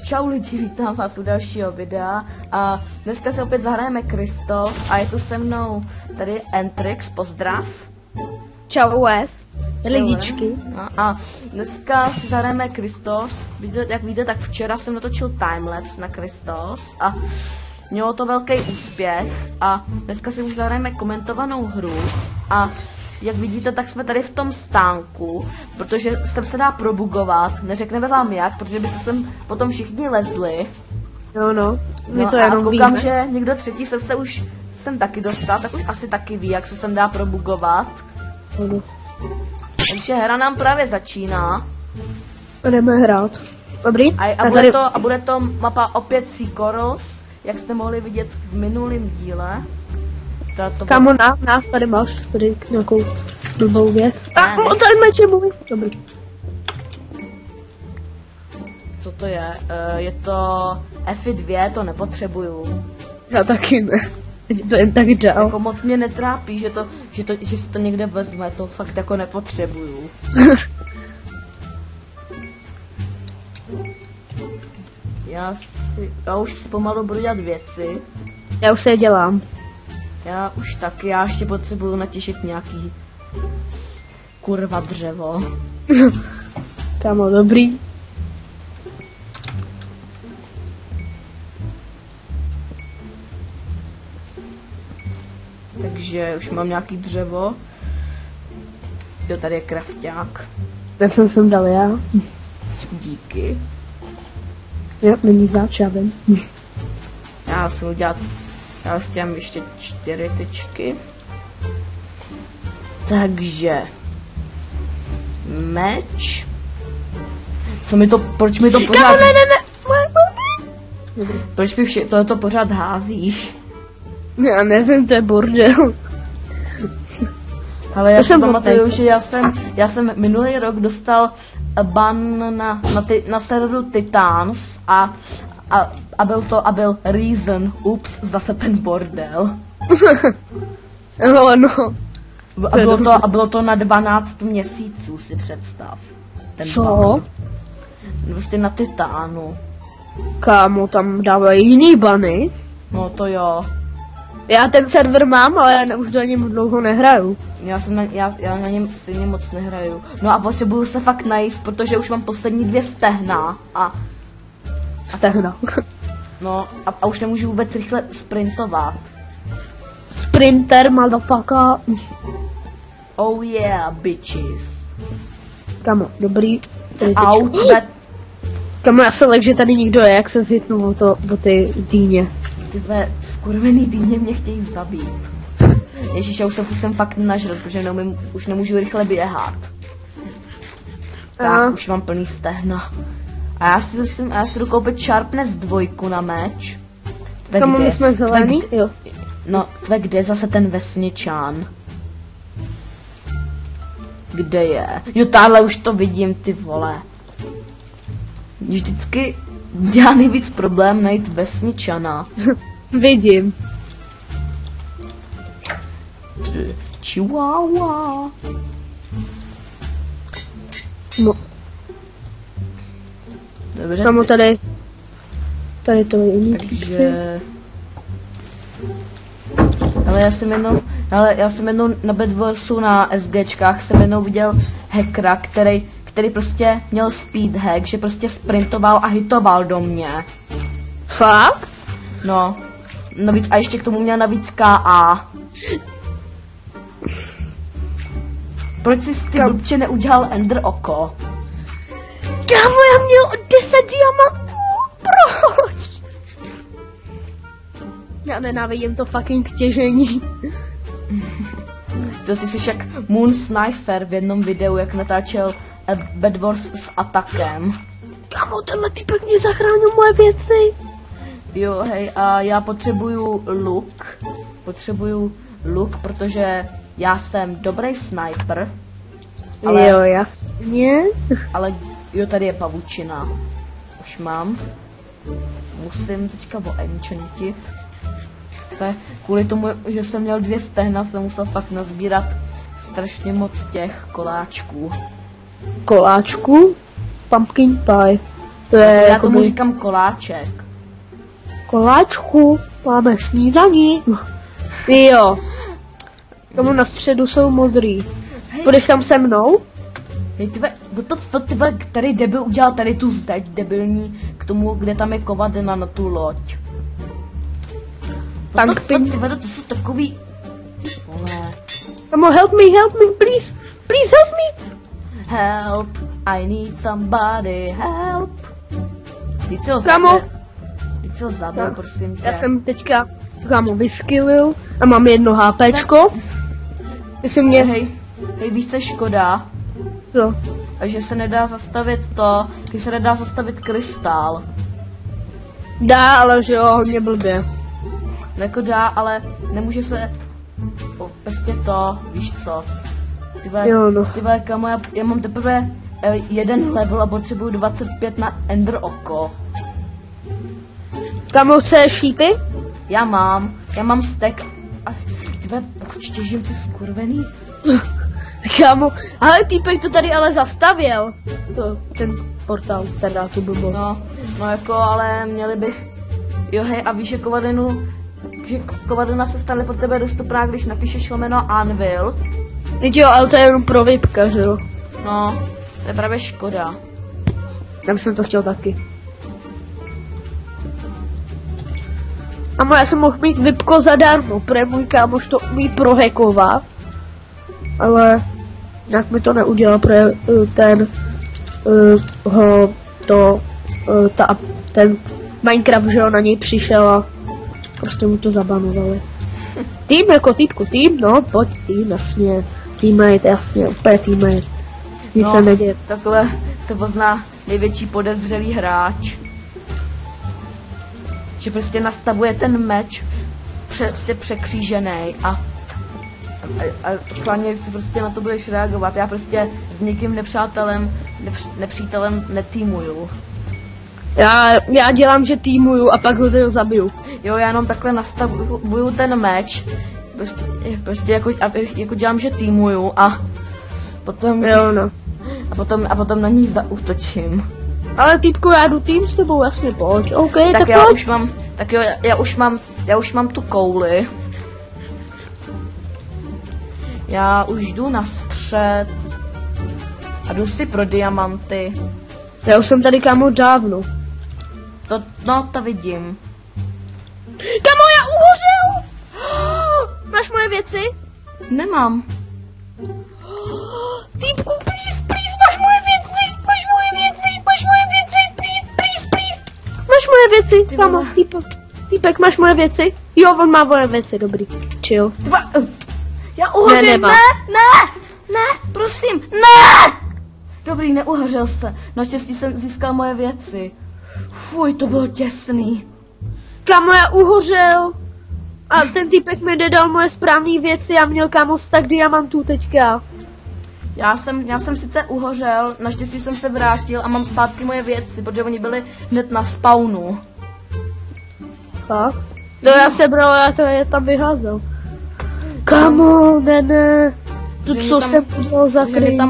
Čau lidi, vítám vás u dalšího videa a dneska se opět zahrajeme Kristos a je tu se mnou tady Entrix, pozdrav. Čau Wes, lidičky. A dneska si zahrajeme Kristos, jak víte, tak včera jsem natočil timelapse na Kristos a mělo to velký úspěch a dneska si už zahrajeme komentovanou hru a jak vidíte, tak jsme tady v tom stánku, protože sem se dá probugovat, neřekneme vám jak, protože by se sem potom všichni lezli. No, my to a jenom koukám, víme. že někdo třetí se už sem taky dostal, tak už asi taky ví, jak se sem dá probugovat. Takže hra nám právě začíná. Jdeme hrát. Dobrý? A bude to mapa opět Sea Corals, jak jste mohli vidět v minulém díle. Kámo, nás tady máš, tady nějakou blbou věc. Tady meč je můj. Dobrý. Co to je? Je to F2, to nepotřebuju. Já taky ne. To jen tak dál. Jako moc mě netrápí, že si to někde vezme, to fakt jako nepotřebuju. Já už si pomalu budu dělat věci. Já už se je dělám. Já už taky, já ještě potřebuju natěšit nějaký kurva dřevo. Kámo, dobrý. Takže už mám nějaký dřevo. Jo, tady je krafťák. Ten jsem sem dal já. Díky. Jo, není zač, já vím. Já jsem udělat. Já už mám ještě 4 tyčky. Takže meč. Proč mi to pořád... Kámo, ne. Proč mi tohleto pořád házíš? Já nevím, to je bordel. Ale já si pamatuju, že já jsem minulý rok dostal ban na serveru Titans a byl reason, ups, zase ten bordel. No. A bylo to na 12 měsíců, si představ. Ten co? Ban. Prostě na Titánu. Kámo, tam dávají jiný bany. No to jo. Já ten server mám, ale já už do něm dlouho nehraju. Já na něm stejně moc nehraju. No a potřebuju se fakt najíst, protože už mám poslední 2 stehna a... Stehna. No a už nemůžu vůbec rychle sprintovat. Sprinter, motherfucker. Oh yeah, bitches. Kamo, dobrý. Out, Kamo, já se lek, že tady nikdo je, jak se zhitnul o ty dýně. Tyhle skurvený dýně mě chtějí zabít. Ježíš, já už jsem fakt nažrat, protože už nemůžu rychle běhat. Tak, už mám plný stehna. A já si jdu koupit Sharpness 2 na meč. Kamo, my jsme zelený? Jo. No, kde je zase ten vesničan? Kde je? Jo, táhle už to vidím, ty vole. Vždycky dělá nejvíc problém najít vesničana. Vidím. Chihuahua. No. Dobře. Kamo, tady to je jiný týpci. Takže... Ale já jsem jednou na Bedwarsu na SGčkách jsem jednou viděl hackera, který prostě měl speed hack, že prostě sprintoval a hitoval do mě. Fakt? No. Navíc, a ještě k tomu měl navíc KA. Proč jsi ty blbče neudělal Ender oko? Kámo, já měl 10 diamantů. Proč? Já nenávidím to fucking těžení. Ty jsi jak Moon Sniper v jednom videu, jak natáčel Bedwars s atakem. Kámo, tenhle týpek mě zachránil moje věci. Jo, hej, a já potřebuju luk, protože já jsem dobrý sniper. Ale, jo, jasně. Ale jo, tady je pavučina. Už mám. Musím teďka voenchantit. Kvůli tomu, že jsem měl 2 stehna, jsem musel fakt nazbírat strašně moc těch koláčků. Koláčku? Pumpkin pie. To je Já tomu říkám koláček. Koláčku, máme snídaní. Jo. Tomu na středu jsou modrý. Budeš tam se mnou? Hej, tyve, který debil udělal tady tu zeď debilní k tomu, kde tam je kovadina na tu loď. Tyve, to jsou takový... Vole. Kamo, help me, please. Please help me. Help, I need somebody, help. Víc ho zabil, prosím tě. Já jsem teďka, kámo, vyskillil a mám 1 HPčko. Jestli mě... Hej, víš co je škoda? Co? A že se nedá zastavit to, když se nedá zastavit krystal. Dá, ale že jo, hodně blbě. Jako dá, ale nemůže se... prostě to, víš co? Tyhle, kamo, já mám teprve 1 level a potřebuju 25 na Ender oko. Kamo, chceš šípy? Já mám stack. A tyhle, proč těžím ty skurvený? Kámo, ale týpek to tady ale zastavil. Ten portál, teda tu blbost. No jako, ale měli by... Jo hej, a víš, že kovadina se stane pro tebe dostupná, když napíšeš lomeno Anvil. Teď jo, ale to je jenom pro VIPka, že jo? No, to je právě škoda. Já jsem to chtěl taky. Amo, já jsem mohl mít VIPko zadarmo, protože můj kámoš to umí prohekovat. Ale nějak mi to neudělal, protože ten Minecraft, že jo, na něj přišel a prostě mu to zabanovali. Tým jako týpku, tým, no, pojď tým, jasně. Teammate, jasně, úplně teammate. Nic se neděje. Takhle se pozná největší podezřelý hráč. Že prostě nastavuje ten meč prostě překřížený a schválně si prostě na to budeš reagovat. Já prostě s nikým nepřítelem netýmuju. Já dělám, že týmuju a pak ho zabiju. Jo, já jenom takhle nastavuju ten meč. Prostě jako dělám, že týmuju a potom... Jo, no. A potom na nich zaútočím. Ale týpku, já jdu tým s tebou, jasně, pojď. OK, tak já už mám tu kouli. Já už jdu na střed. A jdu si pro diamanty. Já už jsem tady, kámo, dávno. To vidím. Kámo, já uhořel! Máš moje věci? Nemám. Týpku, please, máš moje věci, please. Máš moje věci, kámo, týpek, máš moje věci? Jo, on má moje věci, dobrý, chill. Já uhořím, ne, prosím, ne! Dobrý, neuhořel se, naštěstí jsem získal moje věci. Fuj, to bylo těsný. Kámo, já uhořel. A ten týpek mi nedal moje správné věci a měl, kámo, stack diamantů teďka. Já jsem sice uhořel, naštěstí jsem se vrátil a mám zpátky moje věci, protože oni byli hned na spawnu. Fakt? No já sebral, já to je tam vyházel. Kámo, ne. To jsem udělal zakrýt.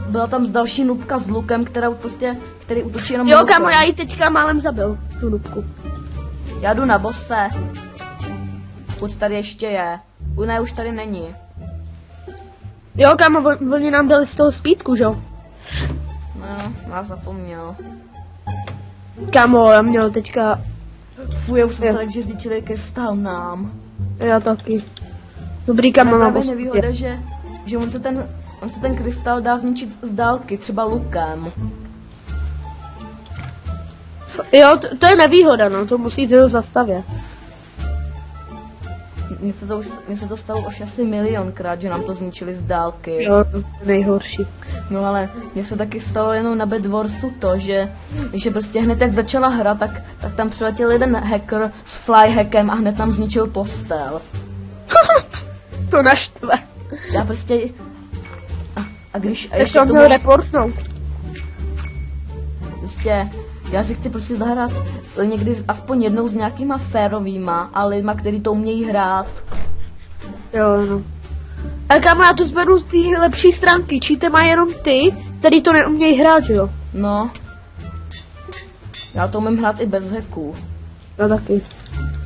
Byla tam další nubka s lukem, který útočí jenom jo, lukem. kámo, já ji teďka málem zabil, tu nubku. Já jdu na bose. Pokud tady ještě je. Ne, už tady není. Jo, kámo, oni nám dali z toho spítku, že jo? No, já zapomněl. Kámo, já měl teďka... Fuj, já už jsem se tak, že zničili krystal nám. Já taky. Dobrý, kámo, mám boss. Nevýhoda, že on se ten krystal dá zničit z dálky, třeba lukem. Jo, to je nevýhoda, no, to musíte zastavit. Mně se to stalo už asi milionkrát, že nám to zničili z dálky. Jo, to je nejhorší. No ale mně se taky stalo jenom na Bedwarsu to, že prostě hned jak začala hra, tak tam přiletěl jeden hacker s flyhackem a hned tam zničil postel. To naštve. Já prostě... A když... Tak to měl reportnout. Prostě... Já si chci prostě zahrát někdy aspoň jednou s nějakýma férovýma a lidma, který to umějí hrát. Jo, no. Ale kámo, já tu zberu ty lepší stránky, číte má jenom ty, který to neumějí hrát, že jo? No. Já to umím hrát i bez hacků. No taky.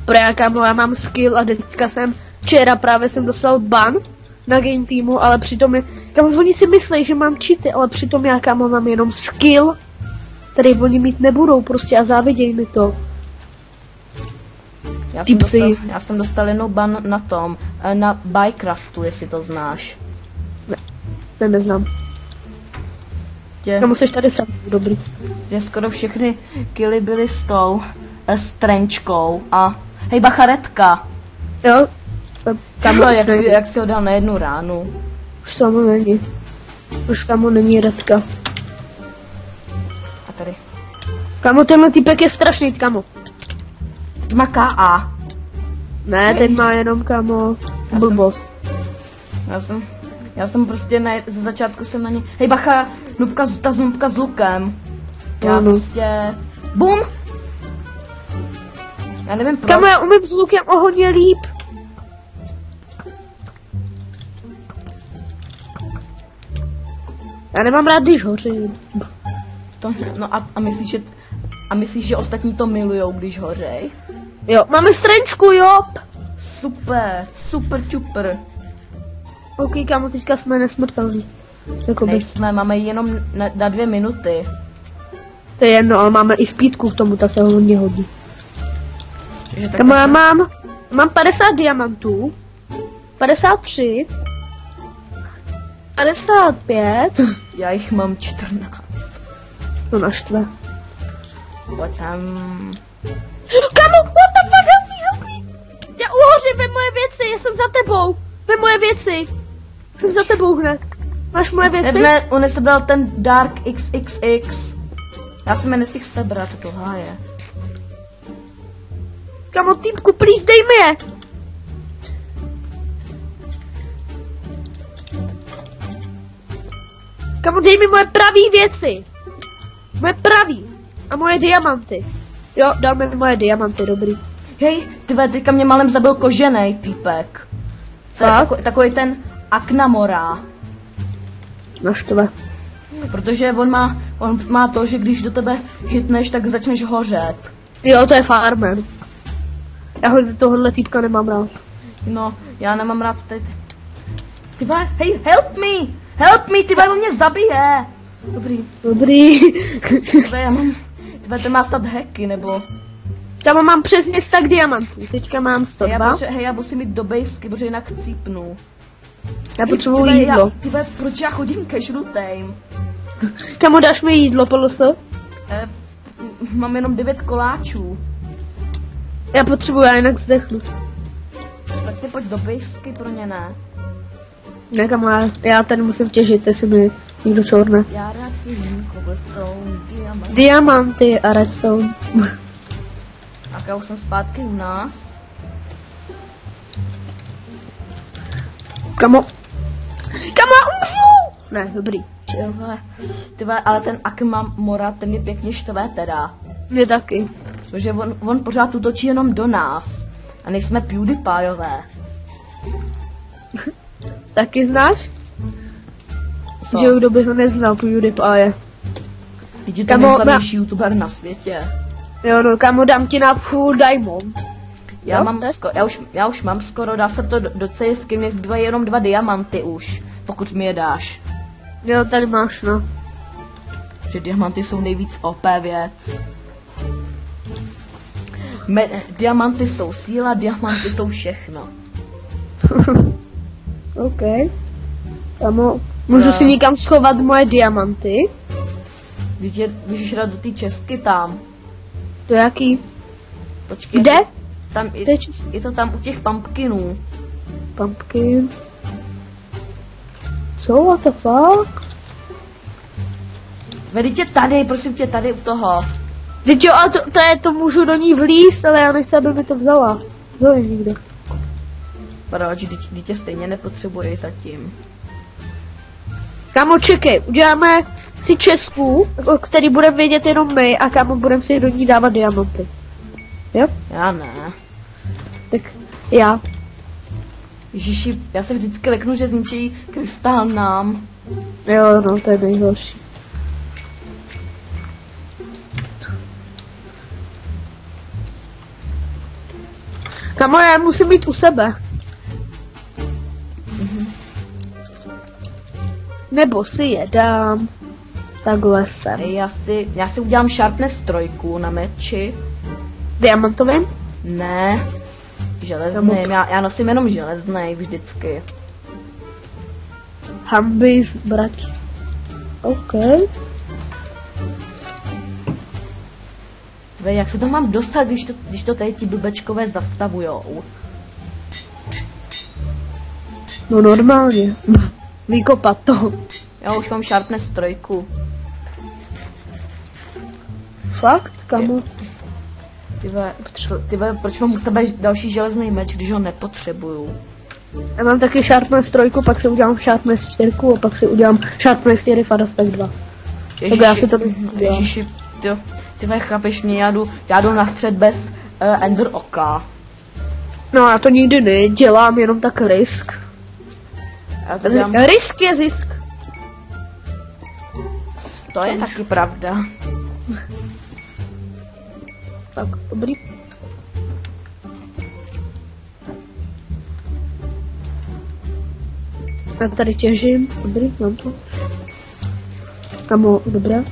Právě kámo, já mám skill a teďka včera právě jsem dostal ban na game teamu, ale přitom kámo, oni si myslí, že mám cheaty, ale přitom já kámo mám jenom skill, který oni mít nebudou prostě a záviděj mi to. Já jsem dostal jenom ban na tom, na Bycraftu, jestli to znáš. Ne, ten neznám. Kámo, seš tady sám, dobrý. Že skoro všechny killy byly s tou, s trenčkou a hej, bacharetka. Jo, kámo, jak si ho dal na jednu ránu. Už tam není. Už kámo není redka. A tady. Kámo, tenhle typek je strašný, kámo. Má KA. Ne, ten má jenom, kámo, blbost. Já jsem prostě ze začátku jsem na ně. Hej bacha, ta nubka s lukem. Já prostě. Bum! Já nevím proč. Kámo, já umím s lukem o hodně líp. Já nemám rád, když hoří. No a myslíš, že ostatní to milujou, když hořej? Jo, máme strenčku, jo. Super čuper. OK, kámo, teďka jsme nesmrtelní. Nejsme, máme jenom na 2 minuty. To je jedno, ale máme i speedku k tomu, ta se hodně hodí. Kámo, já mám 50 diamantů, 53, 55. Já jich mám 14. To naštve. Pojď tam. Kámo, what the fuck, help me. Já uhořím, ve moje věci, já jsem za tebou. Ve moje věci. Jsem za tebou hned. Máš moje věci? Ne, on nesebral ten Dark XXX. Já jsem je nestihl sebrat, to háje. Kámo, týpku, please, dej mi je. Kámo, dej mi moje pravý věci. Moje pravý. A moje diamanty. Jo, dal mi moje diamanty, dobrý. Hej, tyve, teďka mě malem zabil koženej týpek. To je takový ten Aknamora. Naštve. Protože on má to, že když do tebe hitneš, tak začneš hořet. Jo, to je farmer. Já tohohle týpka nemám rád. No, já nemám rád teď. Tyve, hej, help me, tyve, on mě zabije. Dobrý. Tyve, ten má snad hacky, nebo... Kámo, mám přesně 100 diamantů, teďka mám 102. Já musím jít do bejsky, protože jinak cípnu. Já potřebuji jídlo. Tyve, proč já chodím ke žlutým? Kámo, dáš mi jídlo, poloso? Mám jenom 9 koláčů. Já potřebuji, já jinak zdechnu. Tak si pojď do bejsky, pro ně ne. Ne, kámo, já tady musím těžit, jestli mi někdo čorne. Já rád těžím cobblestone, diamanty a redstone. Tak já už jsem zpátky u nás. Kamo, umřu! Ne, dobrý. Tyhle, ale ten Aknamora, ten je pěkně štve teda. Mě taky. Protože on pořád útočí jenom do nás. A nejsme PewDiePieové. Taky znáš? Co? Že kdo by ho neznal, PewDiePie. Víte, to je nejslavnější youtuber na světě. Jo, no, kámo, dám ti na full diamond. Já už mám skoro, dá se to do cejvky, mě zbývají jenom 2 diamanty už, pokud mi je dáš. Jo, tady máš, no. Že diamanty jsou nejvíc OP věc. Diamanty jsou síla, diamanty jsou všechno. OK. Kámo, můžu si někam schovat moje diamanty? Když jde do té čestky tam. To jaký? Počkej. Kde? Tam je to tam u těch pumpkinů. Pumpkin. Co? What the fuck? Vedítě tady, prosím tě, tady u toho. Teď jo, a to můžu do ní vlízt, ale já nechci, aby mi to vzala. Vzali nikde. Proč? Dítě stejně nepotřebuje zatím. Kámo, čekej, uděláme si česku, který budeme vědět jenom my a kámo, budeme si do ní dávat diamanty. Jo? Já ne. Tak já. Ježiši, já se vždycky leknu, že zničí krystál nám. Jo, no, to je nejhorší. Kamo, já musím být u sebe. Nebo si je dám. Takhle sem. Já si udělám sharpness 3 na meči. Diamantovým? Ne. Železným. Já nosím jenom železný vždycky. Hamby zbrať. OK. Jak se to mám dostat, když to tady ti blbečkové zastavujou? No normálně. Vykopat to. Já už mám sharpness 3. Fakt, kamo? Ty vole, proč mám u sebe další železný meč, když ho nepotřebuju? Já mám taky sharpness 3, pak si udělám sharpness 4 a pak si udělám sharpness 4 a respect 2. Já si to Ježiši, ty vole, chápeš mě, já jdu na střed bez ender oka. No já to nikdy nedělám, jenom tak risk. Risk je zisk. To je taky pravda. Tak, dobrý. Já tady těžím, dobrý, mám to. Kamo, dobré.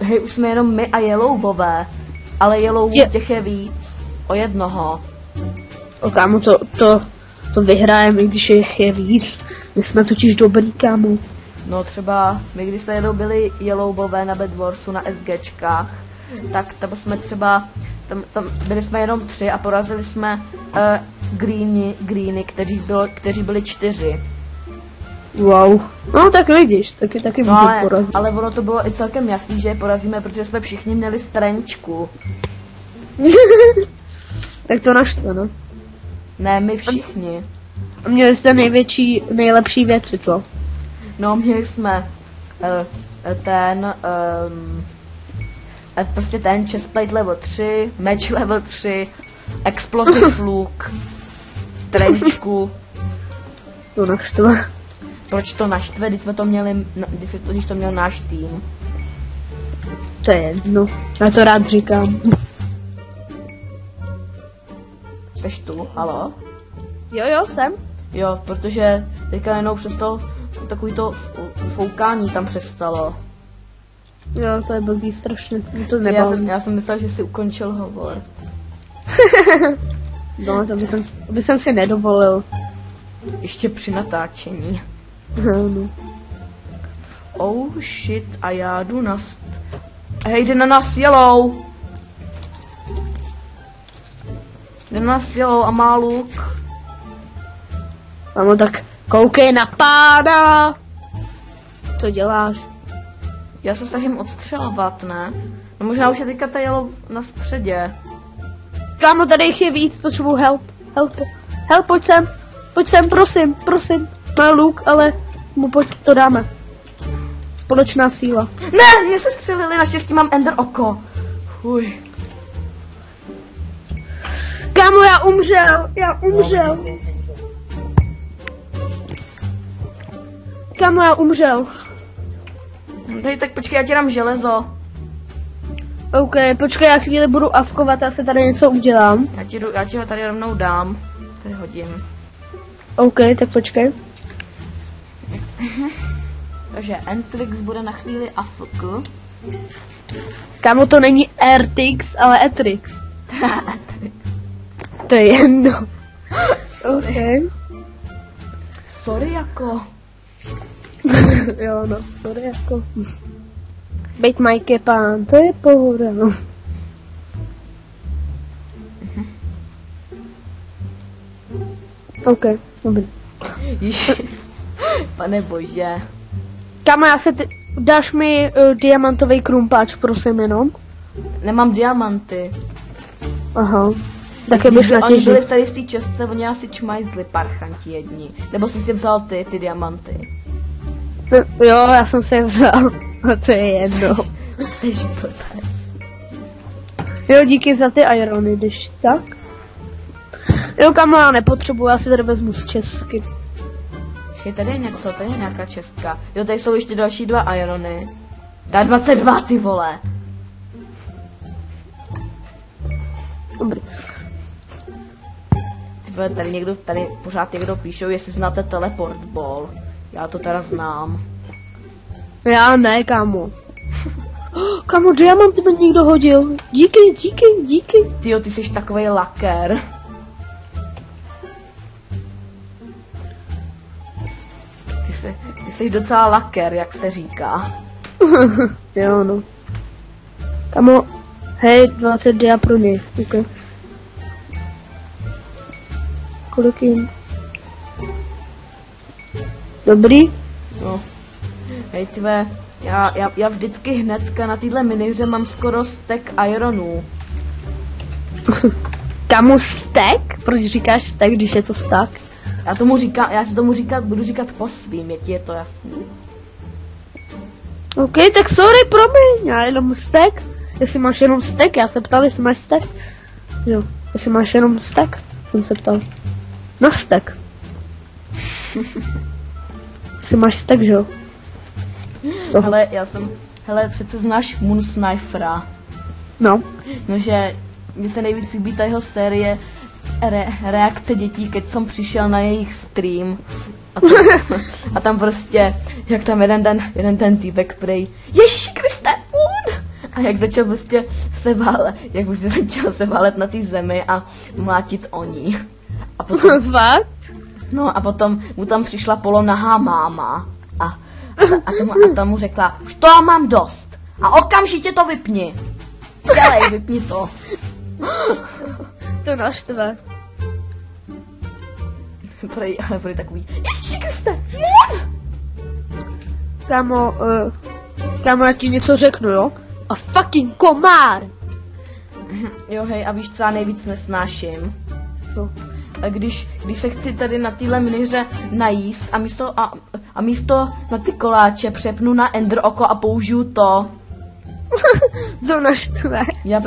Hej, už jsme jenom my a Yellowbové, ale Yellow těch je víc. O jednoho. O kámo, to vyhrajeme, i když jich je víc. My jsme totiž dobrý, kámo. No třeba, my když jsme jednou byli Yellowbové na Bedwarsu na SGčkách, tak tam jsme třeba, tam byli jsme jenom 3 a porazili jsme greeny, kteří byli 4. Wow. No tak vidíš, taky no, můžu porazit. Ale ono to bylo i celkem jasný, že je porazíme, protože jsme všichni měli strančku. Tak to naštve, no. Ne, my všichni. A měli jste nejlepší věci, co? No, měli jsme prostě ten chestplate level 3, match level 3, explosive look, strančku. To naštve. Proč to naštve, když to měl náš tým? To je jedno, já to rád říkám. Seš tu, halo? Jo, jsem. Jo, protože teďka jenom přestalo, takový to foukání tam přestalo. Jo, to je blbý strašně, to nebaví. Já jsem myslel, že jsi ukončil hovor. No, to by jsem si nedovolil. Ještě při natáčení. No. Oh shit, a já jdu na... Hej, jde na nás Yellow! Jde na nás Yellow a má luk. Mamo, tak koukej na pána! Co děláš? Já se snažím odstřelovat, ne? No možná už je teďka ta Yellow na středě. Kámo, tady jich je víc, potřebuji help, pojď sem, prosím. Má luk, ale mu pojď, to dáme. Společná síla. Ne, mě se střelili, naštěstí mám ender oko. Uj. Kámo, já umřel. Kámo, já umřel. Tady, tak počkej, já ti dám železo. OK, počkej, já chvíli budu avkovat, já se tady něco udělám. Já ti ho tady rovnou dám. Tady hodím. OK, tak počkej. Takže Entrix bude na chvíli AFK. Kámo, to není Ertix, ale Etrix. To je jedno. OK. Sorry jako. Jo no, sorry jako. Bejt Majke pán, to je pohoda. OK, dobrý. Pane bože. Kámo, dáš mi diamantový krumpáč, prosím jenom. Nemám diamanty. Aha. Tak je byš Oni natěžit. byli tady v té čestce, oni asi čmajzli parchanti jedni. Nebo jsi si vzal ty diamanty. Jo, já jsem si je vzal. A to je jedno. Jsi blbec. Jo, díky za ty irony, když tak. Jo, kámo, já nepotřebuji, já si tady vezmu z česky. Je tady něco, tady je nějaká čestka. Jo, tady jsou ještě další 2 irony. Dá 22, ty vole. Dobrý. Tady někdo, tady pořád někdo píšou, jestli znáte teleport ball. Já to teda znám. Já ne, kámo. Kámo, diamant mi někdo hodil. Díky. Tyjo, ty jsi takovej laker. Ty jsi docela laker, jak se říká. Jo, no. Kámo, hej, 20 dia pro něj. Okay. Kolik jim? Dobrý? No. Hej, tvé, já vždycky hnedka na téhle minihře mám skoro stack ironů. Kámo, stack? Proč říkáš stack, když je to stack? Já si tomu budu říkat po svým, je to jasný? OK, tak sorry, promiň, já jenom stack. Jestli máš jenom stack, já se ptal, jestli máš stack. Jo, jestli máš jenom stack, jsem se ptal. Na stack. Jestli máš stack, že jo? Hele, přece znáš Moon Snifera. No. No, že mně se nejvíc líbí ta jeho série reakce dětí, keď jsem přišel na jejich stream. A tam prostě, jak tam jeden ten týpek prej, Ježíši Kriste, Moon! A jak začal prostě se válet na té zemi a mlátit o ní. A potom, Fakt? no a potom mu tam přišla polonahá máma a ta mu řekla, už toho mám dost a okamžitě to vypni. Dělej, vypni to. To naštve. Prej takový, Ježiši Kriste, Moon! Kámo, já ti něco řeknu, jo? A fucking komár! Jo, hej, a víš, co já nejvíc nesnáším? Co? Když se chci tady na téhle minihře najíst a místo na ty koláče přepnu na Ender oko a použiju to. To naštve. Mně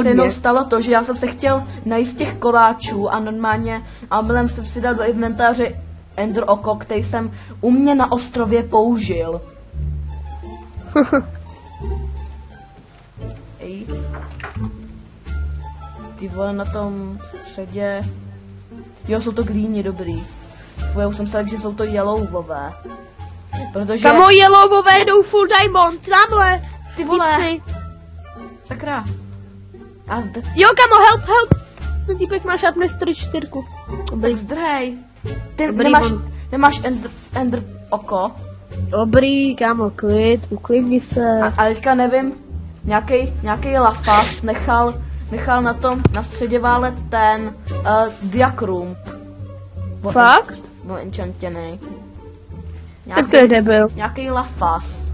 se jednou stalo to, že já jsem se chtěl najíst těch koláčů a normálně a omylem jsem si dal do inventáře Ender oko, který jsem u mě na ostrově použil. Ej. Ty vole, na tom středě. Jo, jsou to greeni, dobrý. Já už jsem se že jsou to yellowové. Protože... Kamo, yellowové jdou full diamond, tamhle. Ty vole. Tipsy. Sakra. A zde... Jo, kamo, help. Ten týpek má sharpness 4. Tak zdrhej. Ty Dobrý, nemáš ender oko. Dobrý, kamo, uklidni se. A teďka nevím, nějaký lafas nechal na středě válet ten diakrum. Fakt? No, enchantěnej. Tak to je debil. Nějaký lafas.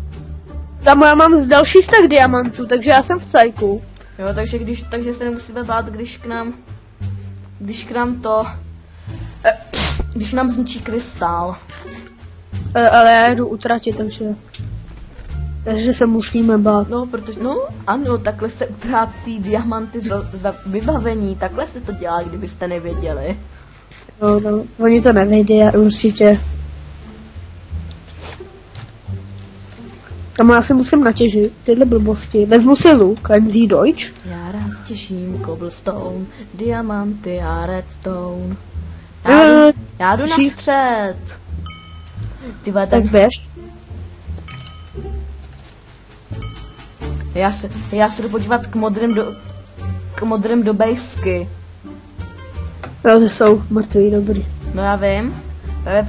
Tam já mám z další stack diamantů, takže já jsem v cajku. Jo, takže se nemusíme bát, když nám zničí krystal. Ale já jdu utratit, takže se musíme bát. No, protože, ano, takhle se utrácí diamanty za vybavení, takhle se to dělá, kdybyste nevěděli. No, oni to nevědí, určitě. Tam já si musím natěžit tyhle blbosti. Vezmu si luk, Lenzi Deutsch. Já rád těžím cobblestone, diamanty a redstone. Já jdu na střed. Tyhle, tak běž. Já se jdu podívat k modrým do bejsky. Jo, že jsou mrtví, dobrý. No já vím.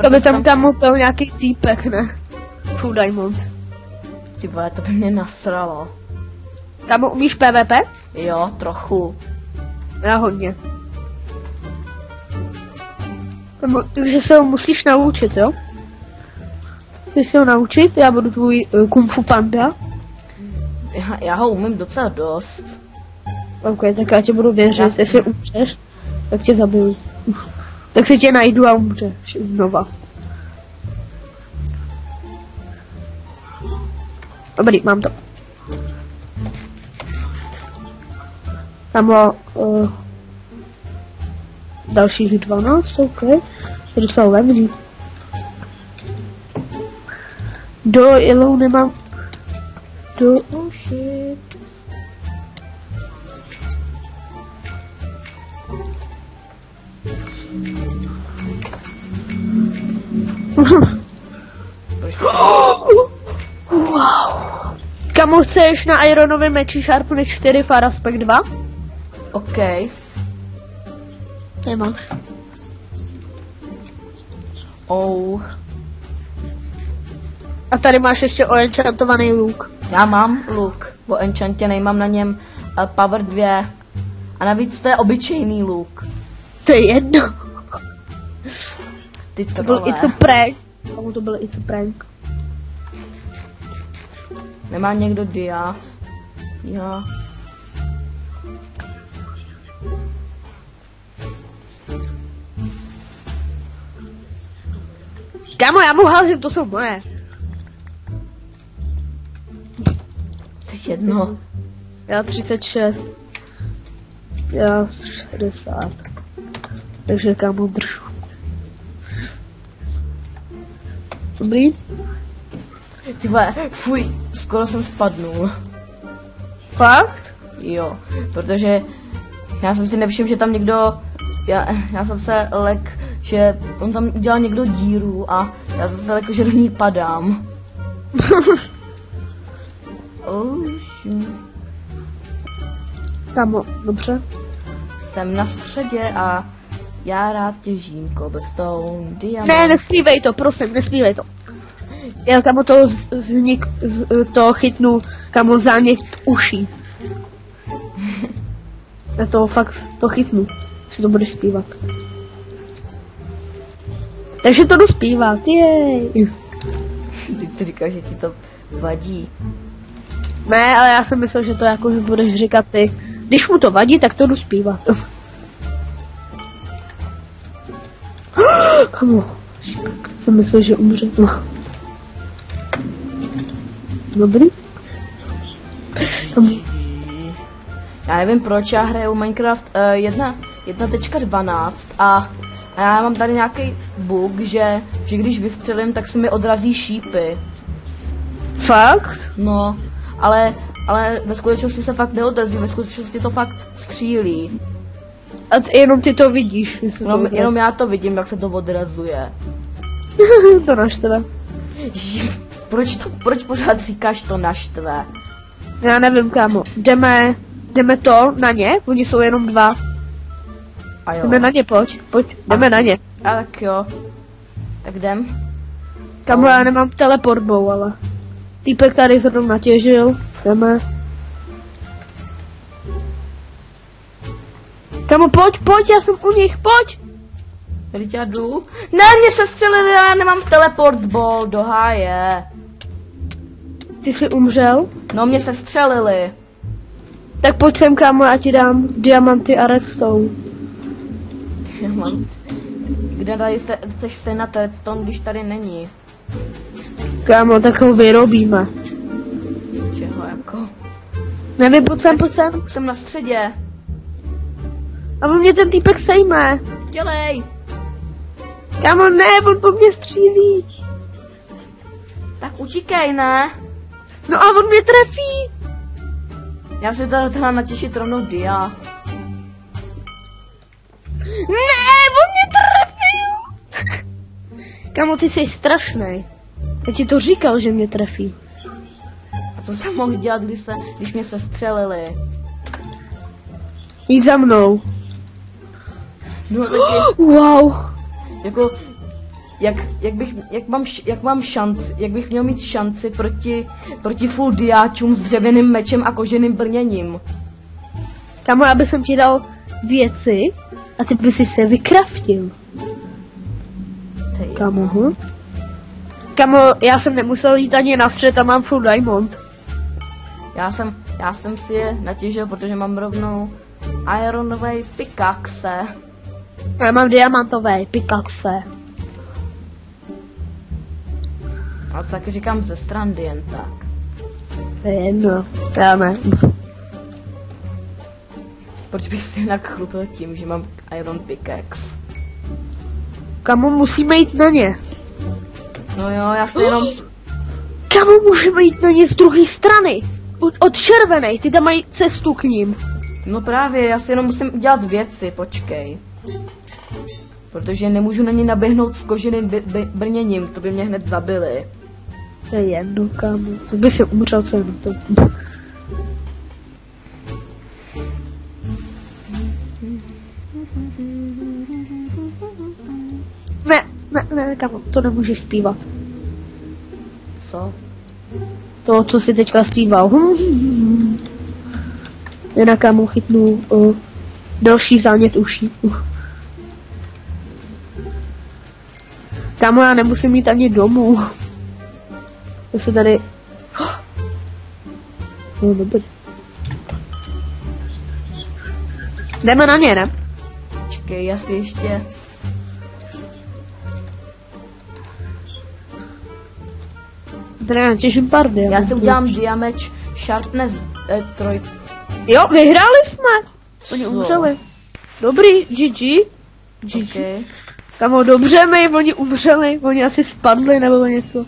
To by tam byl nějaký týpek, ne? Full diamond. Ty vole, to by mě nasralo. Kámo, umíš PvP? Jo, trochu. Já hodně. Kámo, takže se ho musíš naučit, jo? Chceš se ho naučit? Já budu tvůj kung fu panda. Já ho umím docela dost. OK, tak já tě budu věřit. Jestli umřeš, tak tě zabiju. Tak si tě najdu a umřeš znova. Dobrý, mám to. Tam dalších 12, OK. Se dostal levný. Do yellow nemám. Oh shit. Proč? Wow. Kamu chceš na Ironovém meči Sharpne 4 Far Aspect 2? OK. Nemáš. Oh. A tady máš ještě oenchantovaný luk. Já mám luk, o enchantě nemám na něm power 2. A navíc to je obyčejný luk. To je jedno. Ty To byl It's a prank. Kamu to byl It's a prank. Nemá někdo dia? Já. Kámo, já mu házím, to jsou moje. To je jedno. Já 36. Já 60. Takže kámo držu. Dobrý? Ty vole, fuj, skoro jsem spadnul. Fakt? Jo, protože já jsem si nevšiml, že tam někdo, já jsem se lek, že on tam udělal někdo díru a já jsem se lek, že do ní padám. Oh, shit. Kámo, dobře. Jsem na středě a já rád těžím cobblestone, diamant. Ne, nesplývej to, prosím, nesplývej to. Já kámo to chytnu, kámo záněk uší. Já to fakt to chytnu, si to budeš zpívat. Takže to jdu zpívat, jej. Ty to říkáš, že ti to vadí. Ne, ale já jsem myslel, že to jako, že budeš říkat ty. Když mu to vadí, tak to jdu zpívat. Kamo, jsem myslel, že umře. Dobrý? Já nevím proč, já hraju Minecraft 1.12 a já mám tady nějaký bug, že když vystřelím, tak se mi odrazí šípy. Fakt? No, ale ve skutečnosti se fakt neodrazí, ve skutečnosti to fakt střílí. A jenom ty to vidíš. Jenom já to vidím, jak se to odrazuje. To naštve. Proč pořád říkáš to naštve? Já nevím, kámo. Jdeme to na ně? Oni jsou jenom 2. A jo. Jdeme na ně, pojď, jdeme na ně. A tak jo. Tak jdem. Kámo, já nemám teleportbou, ale. Týpek tady zrovna těžil. Jdeme. Kámo, pojď, já jsem u nich, pojď! Teď já jdu. Ne, mě se střelili, já nemám teleport ball do háje. Ty jsi umřel? No, mě se střelili. Tak pojď sem, kámo, já ti dám diamanty a redstone. Diamant. Kde tady chceš se na redstone, když tady není? Kámo, tak ho vyrobíme. Čeho jako? Nevím, pojď sem. Jsem na středě. A mě ten týpek sejme. Dělej. Kámo, ne, on po mě střílí. Tak utíkej, ne? No a on mě trefí. Já si teda natěšit rovnou dia. Ne, on mě trefil. Kámo, ty jsi strašnej. Já ti to říkal, že mě trefí. A co jsem mohl dělat, když mě se střelili? Jít za mnou. No taky, Wow. jako, jak mám šanci, jak bych měl mít šanci proti full diáčům s dřevěným mečem a koženým brněním. Kámo, já bych ti dal věci a ty by si se vykraftil. Kámo, Kámo, já jsem nemusel jít ani na střed a mám full diamond. Já jsem si je natěžil, protože mám rovnou ironový pickaxe. Já mám diamantové pickaxe. A to taky říkám ze strandy jen tak. To je jedno, já ne. Proč bych si jinak chlupil tím, že mám iron pickaxe? Kámo, musíme jít na ně. No jo, já si jenom... Kámo, můžeme jít na ně z druhé strany. Od červenej, ty tam mají cestu k ním. No právě, já si jenom musím udělat věci, počkej. Protože nemůžu na ně naběhnout s koženým brněním, to by mě hned zabili. To je jedno, kámo. To by si umřel celý to. Ne, kámo, to nemůžeš zpívat. Co? To, co si teďka zpíval. Jinak, kámo, chytnu další zánět uší. Kámo, já nemusím mít ani domů. To se tady... No, dobrý. Jdeme na ně, ne? Čekej, já si ještě... Tady natěžím pár diamantů. Já si udělám damage sharpness 3. Jo, vyhráli jsme. Oni Co? umřeli. Dobrý, GG. Okay. Kamo, dobře oni umřeli, oni asi spadli nebo něco.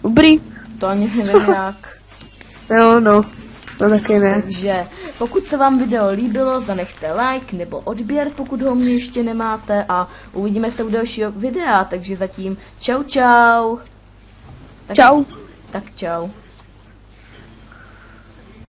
Dobrý. To ani nevím jak. No, taky ne. Takže pokud se vám video líbilo, zanechte like nebo odběr, pokud ho mě ještě nemáte a uvidíme se u dalšího videa, takže zatím čau. Čau. Tak čau.